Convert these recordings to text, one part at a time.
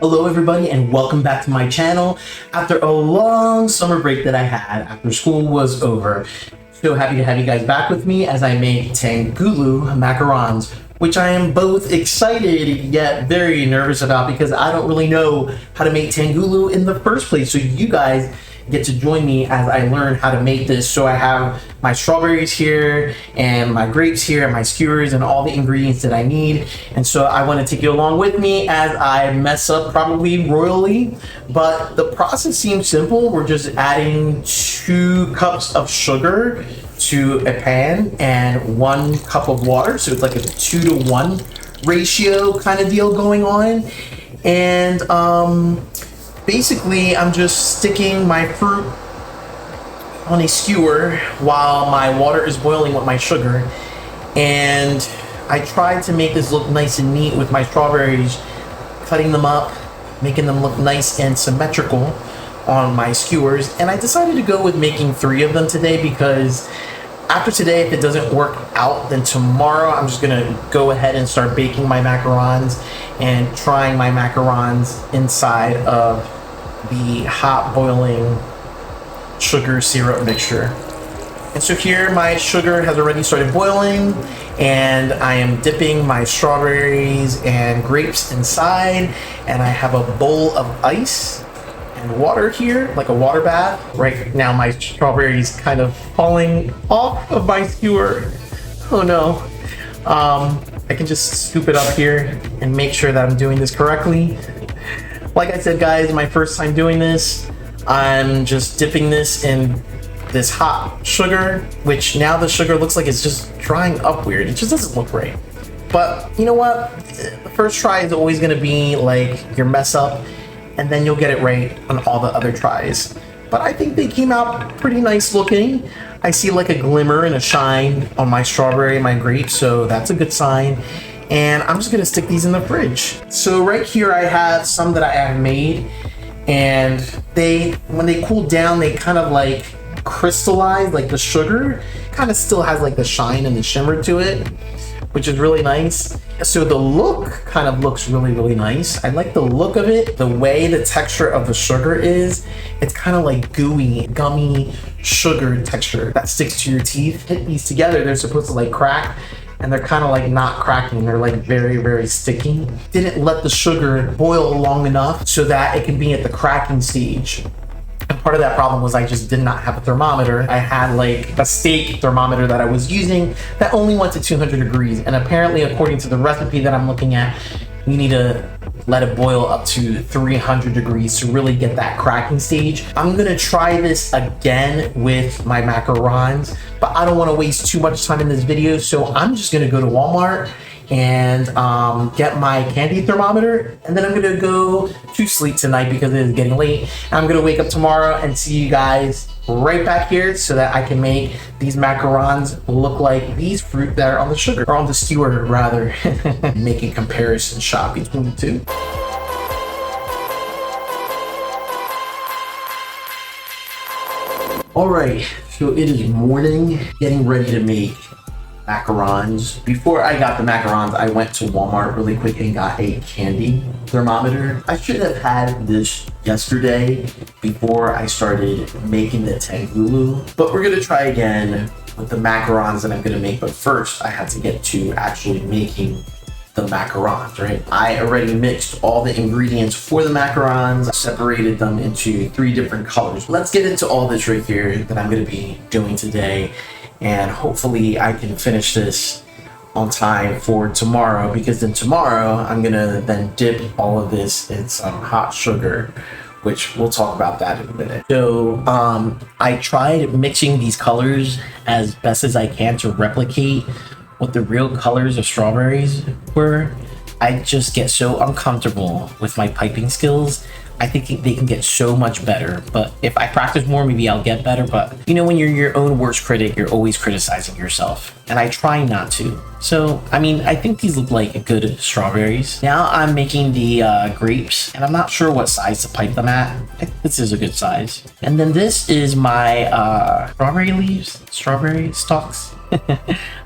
Hello everybody and welcome back to my channel after a long summer break that I had after school was over. So happy to have you guys back with me as I make TANGHULU macarons, which I am both excited yet very nervous about because I don't really know how to make TANGHULU in the first place. So you guys get to join me as I learn how to make this. So I have my strawberries here and my grapes here and my skewers and all the ingredients that I need. And so I want to take you along with me as I mess up probably royally, but the process seems simple. We're just adding 2 cups of sugar to a pan and 1 cup of water. So it's like a 2-to-1 ratio kind of deal going on. And basically, I'm just sticking my fruit on a skewer while my water is boiling with my sugar. And I tried to make this look nice and neat with my strawberries, cutting them up, making them look nice and symmetrical on my skewers. And I decided to go with making 3 of them today because after today, if it doesn't work out, then tomorrow I'm just gonna go ahead and start baking my macarons and trying my macarons inside of the hot boiling sugar syrup mixture. And so here my sugar has already started boiling and I am dipping my strawberries and grapes inside, and I have a bowl of ice and water here, like a water bath. Right now my strawberries kind of falling off of my skewer. Oh no. I can just scoop it up here and make sure that I'm doing this correctly. Like I said, guys, my first time doing this. I'm just dipping this in this hot sugar, which now the sugar looks like it's just drying up weird. It just doesn't look right. But you know what? The first try is always gonna be like your mess up, and then you'll get it right on all the other tries. But I think they came out pretty nice looking. I see like a glimmer and a shine on my strawberry and my grape, so that's a good sign. And I'm just gonna stick these in the fridge. So right here I have some that I have made, and when they cool down, they kind of like crystallize, like the sugar kind of still has like the shine and the shimmer to it, which is really nice. So the look kind of looks really nice. I like the look of it. The way the texture of the sugar is, it's kind of like gooey, gummy sugar texture that sticks to your teeth. Hit these together, they're supposed to like crack, and they're kind of like not cracking. They're like very sticky. Didn't let the sugar boil long enough so that it can be at the cracking stage. And part of that problem was I just did not have a thermometer. I had like a steak thermometer that I was using that only went to 200 degrees. And apparently, according to the recipe that I'm looking at, you need to let it boil up to 300 degrees to really get that cracking stage. I'm gonna try this again with my macarons, but I don't wanna waste too much time in this video, so I'm just gonna go to Walmart and get my candy thermometer, and then I'm gonna go to sleep tonight because it is getting late. And I'm gonna wake up tomorrow and see you guys right back here so that I can make these macarons look like these fruit that are on the sugar, or on the skewer rather. Making comparison shot between the two. All right, so it is morning, getting ready to make macarons. Before I got the macarons, I went to Walmart really quick and got a candy thermometer. I should have had this yesterday before I started making the TANGHULU, but we're gonna try again with the macarons that I'm gonna make. But first, I had to get to actually making the macarons, right? I already mixed all the ingredients for the macarons, separated them into 3 different colors. Let's get into all this right here that I'm gonna be doing today. And hopefully I can finish this on time for tomorrow, because then tomorrow I'm gonna then dip all of this in some hot sugar, which we'll talk about that in a minute. So I tried mixing these colors as best as I can to replicate what the real colors of strawberries were. I just get so uncomfortable with my piping skills I think they can get so much better. But if I practice more, maybe I'll get better. But you know, when you're your own worst critic, you're always criticizing yourself. And I try not to. So, I mean, I think these look like good strawberries. Now I'm making the grapes, and I'm not sure what size to pipe them at. I think this is a good size. And then this is my strawberry leaves, strawberry stalks.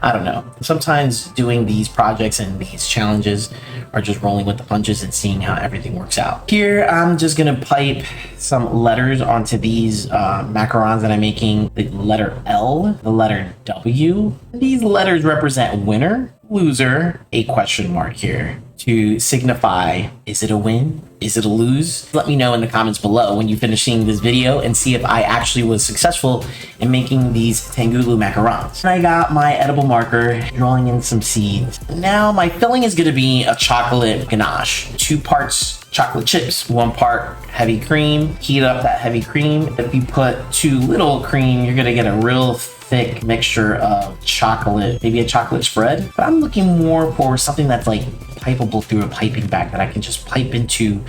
I don't know. Sometimes doing these projects and these challenges are just rolling with the punches and seeing how everything works out. Here, I'm just gonna pipe some letters onto these macarons that I'm making. The letter L, the letter W. These letters represent winner, loser, a question mark here to signify, is it a win? Is it a lose? Let me know in the comments below when you finish seeing this video and see if I actually was successful in making these TANGHULU macarons. I got my edible marker, drawing in some seeds. Now my filling is gonna be a chocolate ganache. 2 parts chocolate chips, 1 part heavy cream. Heat up that heavy cream. If you put too little cream, you're gonna get a real thick mixture of chocolate, maybe a chocolate spread. But I'm looking more for something that's like pipeable through a piping bag that I can just pipe into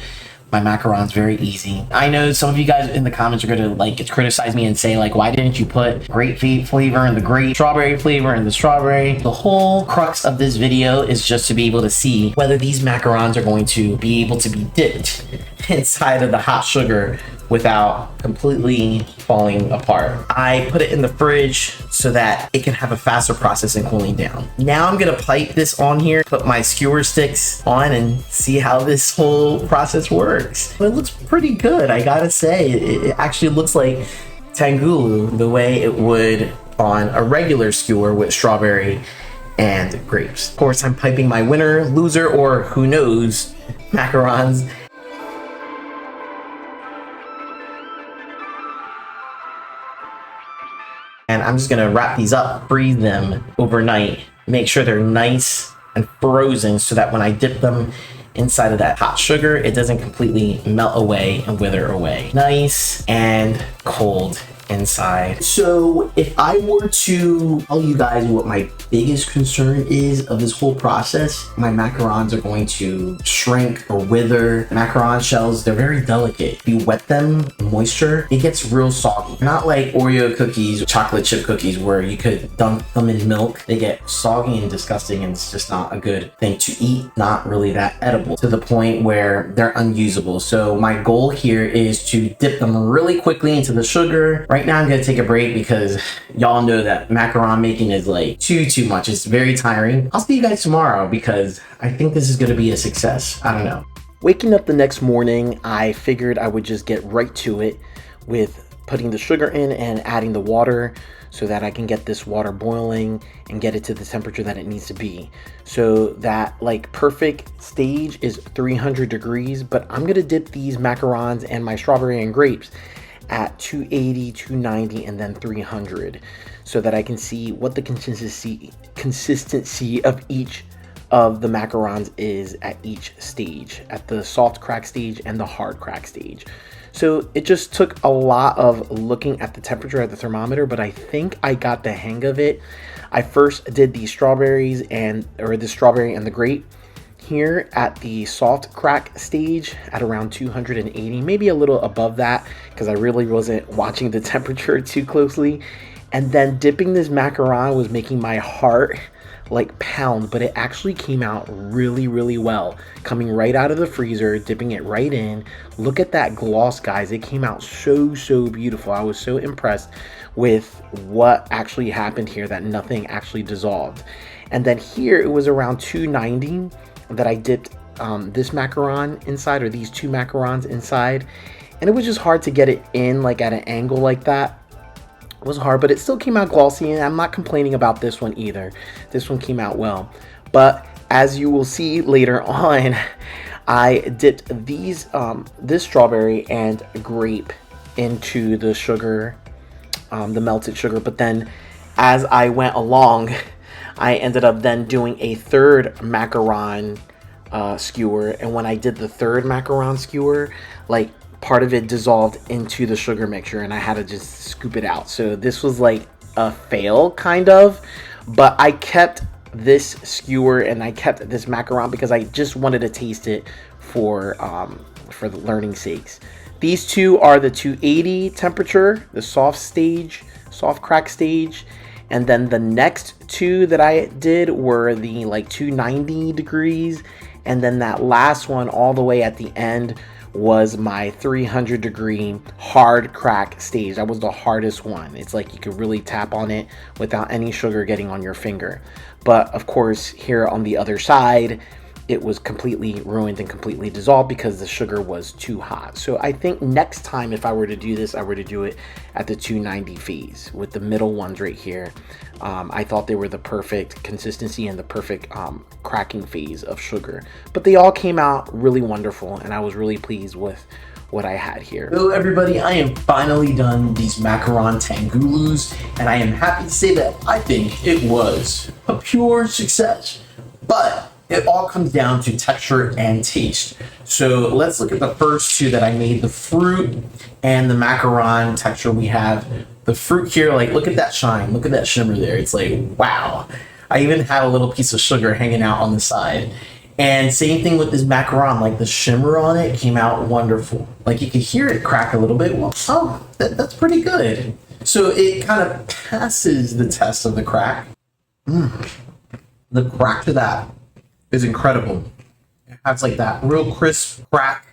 my macarons very easy. I know some of you guys in the comments are gonna like criticize me and say like, why didn't you put grape flavor in the grape, strawberry flavor in the strawberry? The whole crux of this video is just to be able to see whether these macarons are going to be able to be dipped inside of the hot sugar without completely falling apart. I put it in the fridge so that it can have a faster process in cooling down. Now I'm gonna pipe this on here, put my skewer sticks on and see how this whole process works. It looks pretty good, I gotta say. It actually looks like TANGHULU the way it would on a regular skewer with strawberry and grapes. Of course, I'm piping my winner, loser, or who knows, macarons. And I'm just gonna wrap these up, freeze them overnight, make sure they're nice and frozen so that when I dip them inside of that hot sugar, it doesn't completely melt away and wither away. Nice and cold inside. So if I were to tell you guys what my biggest concern is of this whole process, my macarons are going to shrink or wither. Macaron shells, they're very delicate. If you wet them in moisture, it gets real soggy. Not like Oreo cookies, chocolate chip cookies, where you could dunk them in milk. They get soggy and disgusting, and it's just not a good thing to eat. Not really that edible, to the point where they're unusable. So my goal here is to dip them really quickly into the sugar. Right now I'm gonna take a break because y'all know that macaron making is like too much. It's very tiring. I'll see you guys tomorrow because I think this is gonna be a success. I don't know. Waking up the next morning, I figured I would just get right to it with putting the sugar in and adding the water so that I can get this water boiling and get it to the temperature that it needs to be. So that like perfect stage is 300 degrees, but I'm gonna dip these macarons and my strawberry and grapes at 280, 290, and then 300 so that I can see what the consistency of each of the macarons is at each stage, at the soft crack stage and the hard crack stage. So it just took a lot of looking at the temperature at the thermometer, but I think I got the hang of it. I first did the strawberries the strawberry and the grape here at the soft crack stage at around 280, maybe a little above that because I really wasn't watching the temperature too closely. And then dipping this macaron was making my heart like pound, but it actually came out really well. Coming right out of the freezer, dipping it right in. Look at that gloss, guys. It came out so beautiful. I was so impressed with what actually happened here, that nothing actually dissolved. And then here it was around 290 that I dipped this macaron inside, or these 2 macarons inside, and it was just hard to get it in like at an angle like that. It was hard, but it still came out glossy, and I'm not complaining about this one either. This one came out well. But as you will see later on, I dipped these this strawberry and grape into the sugar, the melted sugar, but then as I went along, I ended up then doing a third macaron skewer, and when I did the third macaron skewer, like part of it dissolved into the sugar mixture and I had to just scoop it out. So this was like a fail kind of, but I kept this skewer and I kept this macaron because I just wanted to taste it for for the learning sakes. These two are the 280 temperature, the soft crack stage. And then the next two that I did were the like 290 degrees. And then that last one all the way at the end was my 300 degree hard crack stage. That was the hardest one. It's like you could really tap on it without any sugar getting on your finger. But of course, here on the other side, it was completely ruined and completely dissolved because the sugar was too hot. So I think next time if I were to do this, I were to do it at the 290 phase with the middle ones right here. I thought they were the perfect consistency and the perfect cracking phase of sugar. But they all came out really wonderful, and I was really pleased with what I had here. Hello everybody, I am finally done these macaron TANGHULUs, and I am happy to say that I think it was a pure success. But it all comes down to texture and taste. So let's look at the first two that I made, the fruit and the macaron texture. We have the fruit here, like look at that shine, look at that shimmer there. It's like, wow. I even had a little piece of sugar hanging out on the side. And same thing with this macaron, like the shimmer on it came out wonderful. Like you could hear it crack a little bit. Well, oh, that's pretty good. So it kind of passes the test of the crack. The crack to that is incredible. It has like that real crisp crack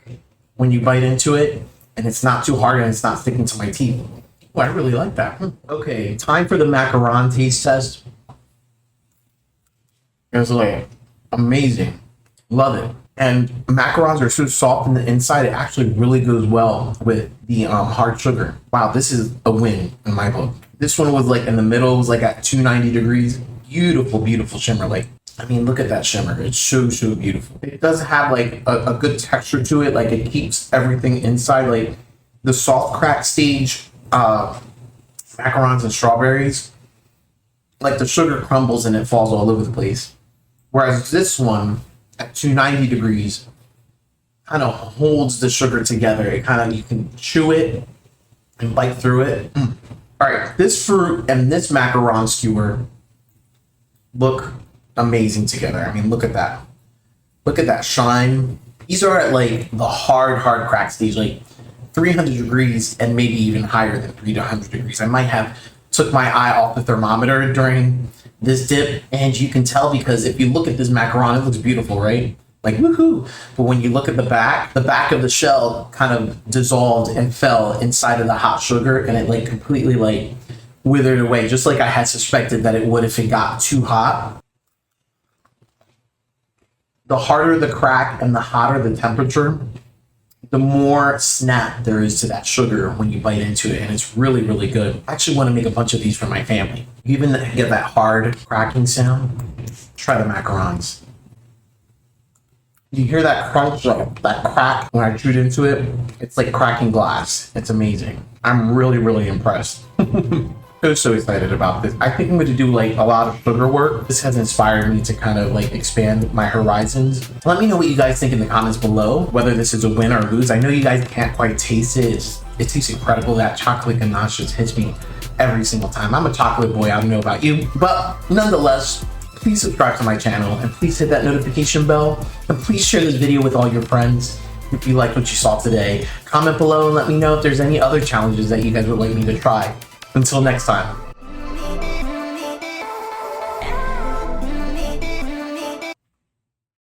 when you bite into it, and it's not too hard and it's not sticking to my teeth. Oh, I really like that. Okay, time for the macaron taste test. It's like amazing. Love it. And macarons are so soft on the inside, it actually really goes well with the hard sugar. Wow, this is a win in my book. This one was like in the middle, it was like at 290 degrees. Beautiful, beautiful shimmer. Like, I mean, look at that shimmer. It's so, so beautiful. It does have like a good texture to it. Like it keeps everything inside. Like the soft crack stage macarons and strawberries, like the sugar crumbles and it falls all over the place. Whereas this one at 290 degrees kind of holds the sugar together. It kind of, you can chew it and bite through it. All right, this fruit and this macaron skewer look amazing together. I mean, look at that. Look at that shine. These are at like the hard crack stage, like 300 degrees and maybe even higher than 300 degrees. I might have took my eye off the thermometer during this dip, and you can tell because if you look at this macaron, it looks beautiful, right? Like woohoo. But when you look at the back of the shell kind of dissolved and fell inside of the hot sugar, and it like completely like withered away, just like I had suspected that it would if it got too hot. The harder the crack and the hotter the temperature, the more snap there is to that sugar when you bite into it, and it's really, really good. I actually want to make a bunch of these for my family. You even get that hard cracking sound. Try the macarons. You hear that crunch, like that crack when I chewed into it? It's like cracking glass. It's amazing. I'm really, really impressed. So excited about this. I think I'm going to do like a lot of sugar work. This has inspired me to kind of like expand my horizons. Let me know what you guys think in the comments below, whether this is a win or lose. I know you guys can't quite taste it. It tastes incredible. That chocolate ganache just hits me every single time. I'm a chocolate boy. I don't know about you, but nonetheless, please subscribe to my channel and please hit that notification bell, and please share this video with all your friends. If you liked what you saw today, comment below and let me know if there's any other challenges that you guys would like me to try. Until next time.